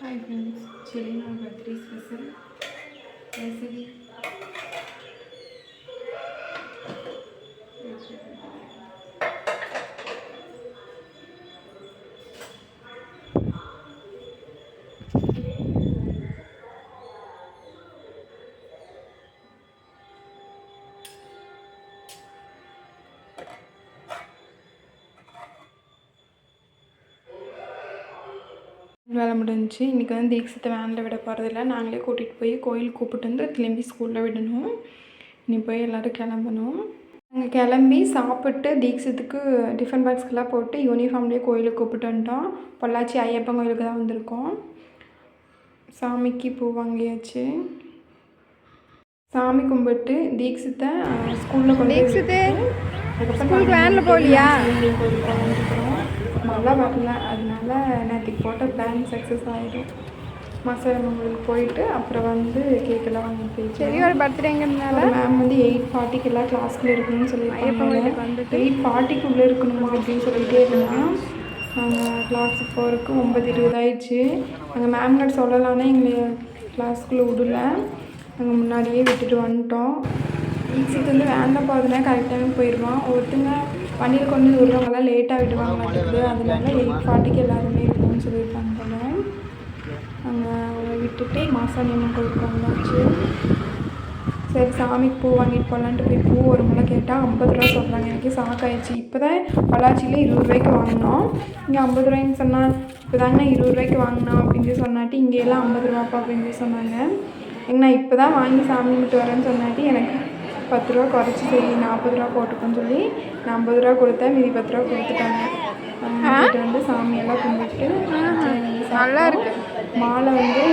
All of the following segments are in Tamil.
Hi friends, chilling on birthday special recipe. வேலை முடிஞ்சிச்சு. இன்றைக்கி வந்து தீக்ஷித்தை வேனில் விட போகிறதில்ல, நாங்களே கூட்டிகிட்டு போய் கோயிலுக்கு கூப்பிட்டு வந்து திரும்பி ஸ்கூலில் விடணும். இனி போய் எல்லோரும் கிளம்பணும். நாங்கள் கிளம்பி சாப்பிட்டு தீக்ஷித்துக்கு டிஃபன் பாக்ஸ்க்கெலாம் போட்டு யூனிஃபார்ம்லேயே கோயிலுக்கு கூப்பிட்டு வந்துட்டோம். பொள்ளாச்சி ஐயப்பன் கோயிலுக்கு தான் வந்திருக்கோம். சாமிக்கு பூ வாங்கியாச்சு. சாமி கும்பிட்டு தீக்ஷித்தை ஸ்கூலில் கொண்டு அதுக்கப்புறம் வேனில் போகலையா கோயிலுக்கு வந்துருக்குறோம். மழை வரல, அதனால நேற்றுக்கு போட்ட பிளான் சக்ஸஸ் ஆகிடும். மாசாரம்மன் கோயிலுக்கு போயிட்டு அப்புறம் வந்து கேக்கெல்லாம் வாங்கிட்டு போயிடுச்சு. சரி, ஒரு பர்த்டேங்கிறதுனால மேம் வந்து 8:40 எல்லாம் கிளாஸ்க்குள்ளே இருக்கணும்னு சொல்லியிருப்பாங்க. 8:40க்குள்ளே இருக்கணும் அப்படின்னு சொல்லிகிட்டே இருந்தால் நாங்கள் கிளாஸுக்கு போகிறதுக்கு 9:20 ஆயிடுச்சு. நாங்கள் மேம்கிட்ட சொல்லலான்னே எங்களை கிளாஸ்க்குள்ளே விடல, நாங்கள் முன்னாடியே விட்டுட்டு வந்துட்டோம். ஈஸிக்கு வந்து வேனில் போகிறதுனா கரெக்டாகவே போயிடுவான். ஒருத்தங்க வண்டியில் கொண்டு விடுறவங்களாம் லேட்டாக விடுவாங்க மாட்டேங்குது, அதனால 8:40 எல்லாருமே இருக்கணும்னு சொல்லியிருப்பாங்க போல. நாங்கள் விட்டுட்டு மாசாணியம்மன் கோயிலுக்கு வந்தாச்சு. சரி, சாமிக்கு பூ வாங்கிட்டு போகலான்ட்டு போய் பூ ஒரு முறை கேட்டால் 50 ரூபா சொல்கிறாங்க. எனக்கு சாக்காயிடுச்சு. இப்போ தான் பொள்ளாச்சியில் 20 ரூபாய்க்கு வாங்கினோம், இங்கே 50 ரூபாய்ன்னு சொன்னால் இப்போ தாங்க 20 ரூபாய்க்கு வாங்கினோம் அப்படின்னு சொன்னாட்டி இங்கேயெல்லாம் 50 ரூபாப்பா அப்படின்னு சொன்னாங்க. நான் இப்போ தான் வாங்கி சாமி கும்பிட்டு வரேன்னு சொன்னாட்டி எனக்கு 10 ரூபா குறைச்சி சரி 40 ரூபா போட்டுக்கோன்னு சொல்லி நான் 50 ரூபா கொடுத்தேன், மீதி 10 ரூபா கொடுத்துட்டாங்க. வீட்டு வந்து சாமியெல்லாம் கும்பிட்டு நல்லா இருக்கு. மாலை வந்து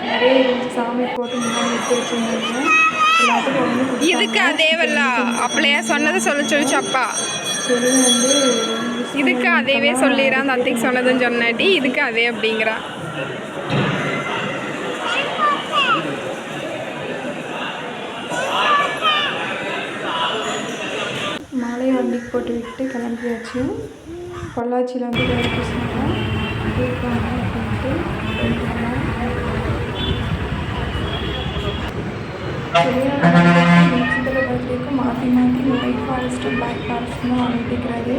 நிறைய இருந்துச்சு, சாமி போட்டு முன்னாடி எடுத்து வச்சுருந்தாங்க. எல்லாத்துக்கும் வந்து இதுக்கு அதேவல்ல அப்படியே சொன்னதை சொல்லிச்சு அப்பா. சரி, வந்து இதுக்கு அதேவே சொல்லிடுறான். அந்த அத்தைக்கு சொன்னதுன்னு சொன்னாட்டி இதுக்கு அதே அப்படிங்கிறான். மாலையை வண்டிக்கு போட்டு விட்டு கிளம்பியாச்சு. பொள்ளாச்சியில் வந்து வேறு பேசினாங்க அப்படின்ட்டு பர்த்டேக்கு மாற்றி மாற்றி ஒயிட் ஃபாரஸ்ட்டு பிளாக் ஃபாரஸ்ட்னு வாங்கிட்டு இருக்கிறாரு.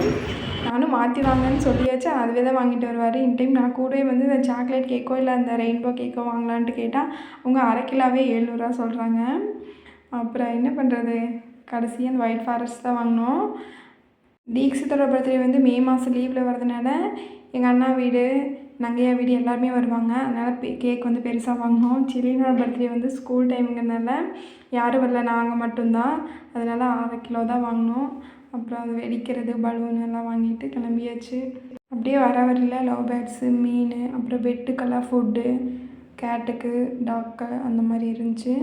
நானும் மாற்றி வாங்கன்னு சொல்லியாச்சு, அதுவே தான் வாங்கிட்டு வருவார். இந்த டைம் நான் கூட வந்து இந்த சாக்லேட் கேக்கோ இல்லை அந்த ரெயின்போ கேக்கோ வாங்கலான்ட்டு கேட்டால் அவங்க 1/2 கிலோவே 700 ரூபா சொல்கிறாங்க. அப்புறம் என்ன பண்ணுறது, கடைசியாக அந்த ஒயிட் ஃபாரஸ்ட் தான் வாங்கினோம். தீக்ஷித்தோட பர்த்டே வந்து மே மாதம் லீவில் வரதுனால எங்கள் அண்ணா வீடு நங்கையா வீடு எல்லாருமே வருவாங்க, அதனால் கேக் வந்து பெருசாக வாங்கினோம். சிலினோட பர்த்டே வந்து ஸ்கூல் டைமுங்கிறதுனால யாரும் வரல, நாங்கள் மட்டும்தான், அதனால் 1/2 கிலோ தான் வாங்கினோம். அப்புறம் அது வெடிக்கிறது பலூன் எல்லாம் வாங்கிட்டு கிளம்பியாச்சு. அப்படியே வர வரையில் லவ் பேர்ட்ஸு, மீன், அப்புறம் பெட்டுக்கெல்லாம் ஃபுட்டு, கேட்டுக்கு டாக்கு அந்த மாதிரி இருந்துச்சு.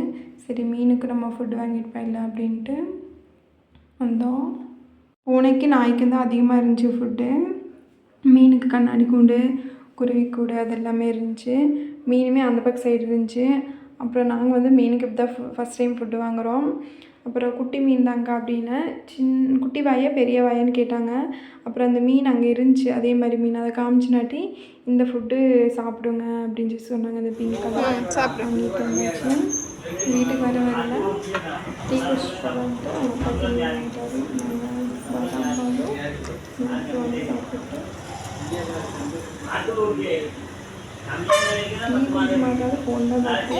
சரி, மீனுக்கு நம்ம ஃபுட்டு வாங்கிட்டு போயிடலாம் அப்படின்ட்டு வந்தோம். பூனைக்கு நாய்க்கு தான் அதிகமாக இருந்துச்சு ஃபுட்டு. மீனுக்கு கண்ணாடி கூண்டு, குருவி கூடு அதெல்லாமே இருந்துச்சு. மீனுமே அந்த பக்கம் சைடு இருந்துச்சு. அப்புறம் நாங்கள் வந்து மீனுக்கு இப்போ தான் ஃபஸ்ட் டைம் ஃபுட்டு வாங்குகிறோம். அப்புறம் குட்டி மீன் தாங்க அப்படின்னு குட்டி வாயா பெரிய வாயான்னு கேட்டாங்க. அப்புறம் அந்த மீன் அங்கே இருந்துச்சு, அதே மாதிரி மீன் அதை காமிச்சினாட்டி இந்த ஃபுட்டு சாப்பிடுங்க அப்படின்னு சொல்லி சொன்னாங்க. அந்த பிங்க் கலர் வாங்கிட்டு வந்துச்சு. வீட்டுக்கு வர வரல டீ குடிச்சிட்டு போகலான்ட்டு அவங்க பத்தி வாங்கிட்டாரு. நாங்கள் பாதாம் பாலும் வாங்கி சாப்பிட்டு டீ குடிக்க மாட்டாங்க, ஃபோன் தான் பார்த்து.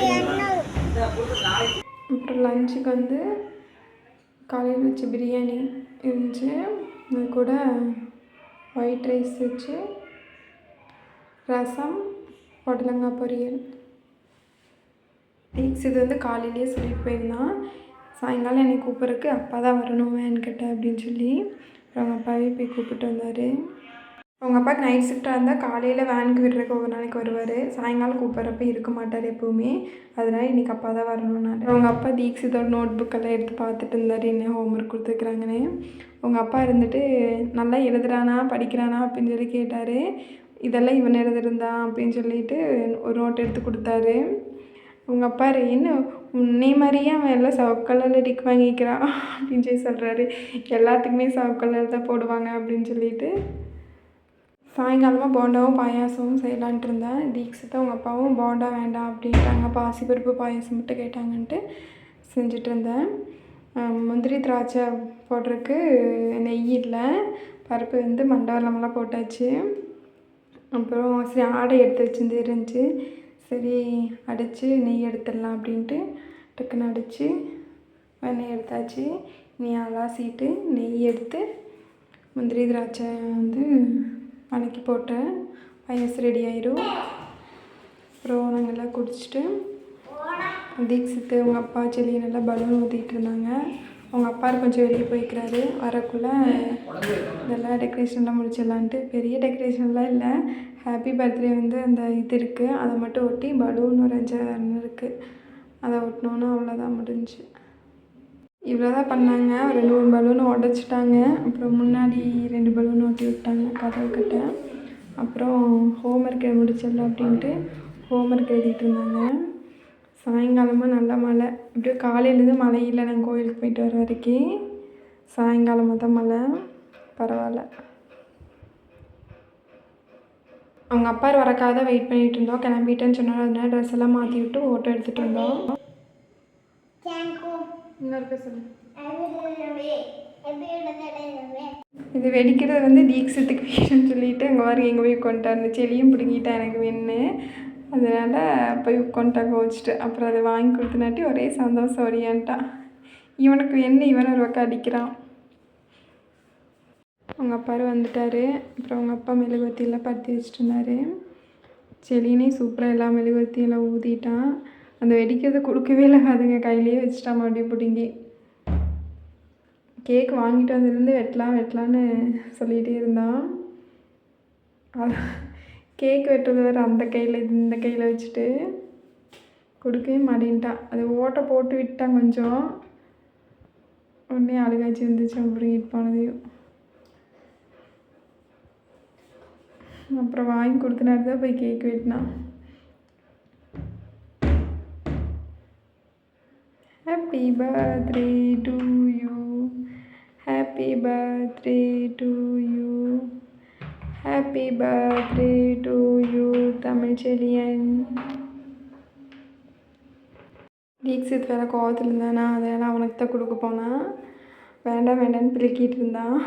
அப்புறம் லஞ்சுக்கு வந்து காலையில் வச்ச பிரியாணி இருந்துச்சு, அது கூட ஒயிட் ரைஸ் வச்சு ரசம், பொடலங்காய் பொரியல். இது வந்து காலையிலேயே சொல்லிட்டு போயிருந்தான், சாயங்காலம் என்னை கூப்பிட்றதுக்கு அப்பா தான் வரணும் வேன்கிட்ட அப்படின்னு சொல்லி. அப்புறம் அவங்க அப்பாவே போய் கூப்பிட்டு வந்தார். அவங்க அப்பாவுக்கு நைட் ஷிஃப்டாக இருந்தால் காலையில் வேனுக்கு விடுறதுக்கு ஒவ்வொரு நாளைக்கு வருவார், சாயங்காலம் கூப்பிட்றப்ப இருக்க மாட்டார் எப்போவுமே, அதனால் இன்றைக்கி அப்பா தான் வரணும்னாரு. அவங்க அப்பா தீக்ஷித்தோட நோட் புக்கெல்லாம் எடுத்து பார்த்துட்டு இருந்தார், என்ன ஹோம்ஒர்க் கொடுத்துருக்குறாங்கன்னு. அவங்க அப்பா இருந்துட்டு நல்லா எழுதுறானா படிக்கிறானா அப்படின்னு சொல்லி கேட்டார். இதெல்லாம் இவன் எழுதுருந்தான் அப்படின்னு சொல்லிட்டு ஒரு நோட் எடுத்து கொடுத்தாரு. உங்கள் அப்பா என்ன உன்னை மாதிரியே அவன் எல்லாம் சிவப்பு கலரில் டிக் வாங்கிக்கிறான் அப்படின்னு சொல்லி சொல்கிறாரு. எல்லாத்துக்குமே சிவப்பு கலர் தான் போடுவாங்க அப்படின்னு சொல்லிட்டு சாயங்காலமாக போண்டாவும் பாயாசமும் செய்யலான்ட்டு இருந்தேன். தீக்ஷித்தும் அவங்க அப்பாவும் போண்டா வேண்டாம் அப்படின்ட்டாங்க, பாசிப்பருப்பு பாயாசம் மட்டும் கேட்டாங்கன்ட்டு செஞ்சுட்டு இருந்தேன். முந்திரி திராட்சை போடுறதுக்கு நெய் இல்லை, பருப்பு வந்து மண்டவெல்லமெல்லாம் போட்டாச்சு. அப்புறம் சரி ஆடை எடுத்து இருந்துச்சு, சரி அடித்து நெய் எடுத்துடலாம் அப்படின்ட்டு டக்குன்னு அடித்து வெண்ணெய் எடுத்தாச்சு. நீ அலாசிட்டு நெய் எடுத்து முந்திரி திராட்சை வந்து வணக்கி போட்டேன், பாயாசம் ரெடி ஆயிடும். அப்புறம் நாங்கள் எல்லாம் குடிச்சிட்டு தீக்ஷித்து அவங்க அப்பா செடி நல்லா பலூன் ஊற்றிட்டு இருந்தாங்க. அவங்க அப்பா கொஞ்சம் வெளியே போய்க்கிறாரு, வரக்குள்ளே இதெல்லாம் டெக்கரேஷன்லாம் முடிச்சிடலான்ட்டு. பெரிய டெக்கரேஷன்லாம் இல்லை, ஹாப்பி பர்த்டே வந்து அந்த இது இருக்குது, அதை மட்டும் ஒட்டி பலூன் ஒரு 5 இருக்குது, அதை ஒட்டினோன்னா அவ்வளோதான் முடிஞ்சு. இவ்வளோ தான் பண்ணாங்க. ஒரு 2 பலூன் உடச்சிட்டாங்க. அப்புறம் முன்னாடி 2 பலூன் ஒட்டி விட்டாங்க கதவுக்கிட்ட. அப்புறம் ஹோம்ஒர்க் முடிச்சிடலாம் அப்படின்ட்டு ஹோம்ஒர்க் எழுதிட்டு இருந்தாங்க. சாயங்காலமாக நல்ல மழை, இப்படியே காலையிலேருந்து மழை இல்லை, நாங்கள் கோயிலுக்கு போயிட்டு வர வரைக்கும். சாயங்காலமாக தான் மழை, பரவாயில்ல. அவங்க அப்பா வரக்காக தான் வெயிட் பண்ணிகிட்டு இருந்தோம். கிளம்பிட்டேன்னு சொன்னாலும் அதனால ட்ரெஸ் எல்லாம் மாற்றி விட்டு ஃபோட்டோ எடுத்துகிட்டு இருந்தோம். இது வெடிக்கிறது வந்து தீக்ஷித்துக்கு வேணும்னு சொல்லிட்டு அங்கே வர எங்கே போய் உட்காந்துட்டா, அந்த செடியும் பிடிக்கிட்டா எனக்கு வேணுன்னு, அதனால் போய் உட்காந்துட்டாங்க வச்சுட்டு. அப்புறம் அதை வாங்கி கொடுத்தனாட்டி ஒரே சந்தோஷம் ஒடியான்ட்டான். இவனுக்கு வேணுன்னு இவனை ஒரு பக்கம் அடிக்கிறான். அவங்க அப்பா வந்துட்டார். அப்புறம் அவங்க அப்பா மெழுகுவர்த்தியெல்லாம் பற்றி வச்சுட்டு இருந்தார். செடினே சூப்பராக எல்லா மெழுகுவர்த்தியெல்லாம் ஊதிட்டான். அந்த வெடிக்கிறது கொடுக்கவே இல்லை, அதுங்க கையிலேயே வச்சுட்டான் மறுபடியும் பிடுங்கி. கேக் வாங்கிட்டு வந்ததுலேருந்து வெட்டலான்னு சொல்லிகிட்டே இருந்தான். கேக் வெட்டுறது வேறு அந்த கையில் இந்த கையில் வச்சுட்டு கொடுக்கவே மாட்டேன்ட்டான். அது ஓட்டை போட்டு விட்டான் கொஞ்சம், உடனே அழுகாச்சி வந்துச்சு, அப்புறம் ஹீட் போனதையும். அப்புறம் வாங்கி கொடுத்தனாட்டு தான் போய் கேக் வெட்டினான். Happy birthday to you, happy birthday to you, happy birthday to you Tamizhchezhiyan. Dheekshith வேறு கோவத்தில் இருந்தானா, அதெல்லாம் அவனுக்கு தான் கொடுக்க போனான். வேண்டான்னு பிள்ளைக்கிட்டு இருந்தான்.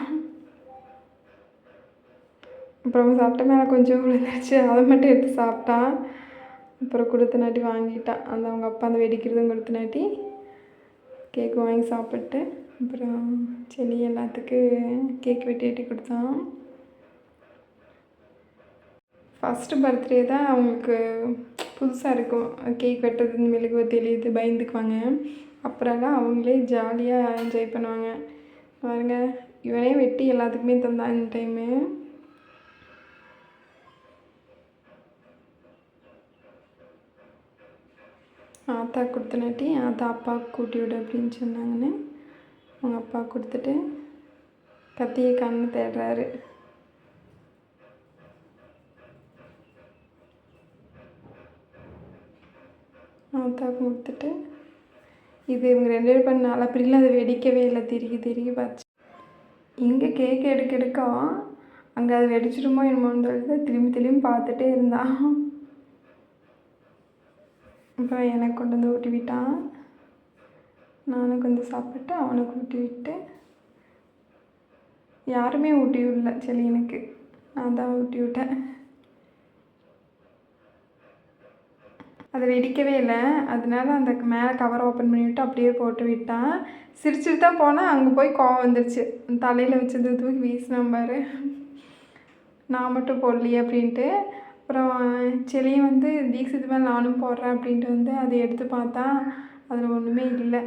அப்புறம் சாப்பிட்ட மேலே கொஞ்சம் விழுந்துச்சு, அதை மட்டும் எடுத்து சாப்பிட்டான். அப்புறம் கொடுத்தனாட்டி வாங்கிட்டான். அந்த அவங்க அப்பா அந்த வெடிக்கிறதும் கொடுத்தனாட்டி கேக்கு வாங்கி சாப்பிட்டு அப்புறம் செடி எல்லாத்துக்கு கேக் வெட்டி கொடுத்தான். ஃபஸ்ட்டு பர்த்டே தான் அவங்களுக்கு புதுசாக இருக்கும், கேக் வெட்டுறது மெழுகுவர்த்தி எழுதி பயந்துக்குவாங்க. அப்புறம்லாம் அவங்களே ஜாலியாக என்ஜாய் பண்ணுவாங்க. பாருங்க, இவனே வெட்டி எல்லாத்துக்குமே தந்தான் இந்த டைமு. ஆத்தா கொடுத்தனாட்டி ஆத்தா அப்பாவுக்கு கூட்டி விடு அப்படின்னு சொன்னாங்கன்னு அவங்க அப்பா கொடுத்துட்டு கத்தியை கண்ணு தேடுறாரு. ஆத்தாவுக்கு கொடுத்துட்டு இது இவங்க 2 பேரும் பண்ண நாள் அப்படிலாம் அதை வெடிக்கவே இல்லை, திருக்கி பார்த்து இங்கே கேக் எடுக்கோம், அங்கே அது வெடிச்சிடுமோ என்னமோன்னு சொல்லிட்டு திரும்பி பார்த்துட்டே இருந்தான். அப்புறம் எனக்கு கொண்டு வந்து ஊட்டி விட்டான். நானும் கொஞ்சம் சாப்பிட்டு அவனுக்கு ஊட்டி விட்டு, யாருமே ஊட்டி விடல செலியனுக்கு, நான் தான் ஊட்டி விட்டேன். அதை வெடிக்கவே இல்லை, அதனால அந்த மேலே கவரை ஓப்பன் பண்ணிவிட்டு அப்படியே போட்டு விட்டான். சிரிச்சுட்டு தான் போனால் அங்கே போய் கோவம் வந்துருச்சு, தலையில் வச்சது தூக்கி வீசினான் பாரு, நான் மட்டும் போடலையே அப்படின்ட்டு. அப்புறம் செலியும் வந்து தீக்ஷித் மேலே நானும் போடுறேன் அப்படின்ட்டு வந்து அதை எடுத்து பார்த்தா அதில் ஒன்றுமே இல்லை.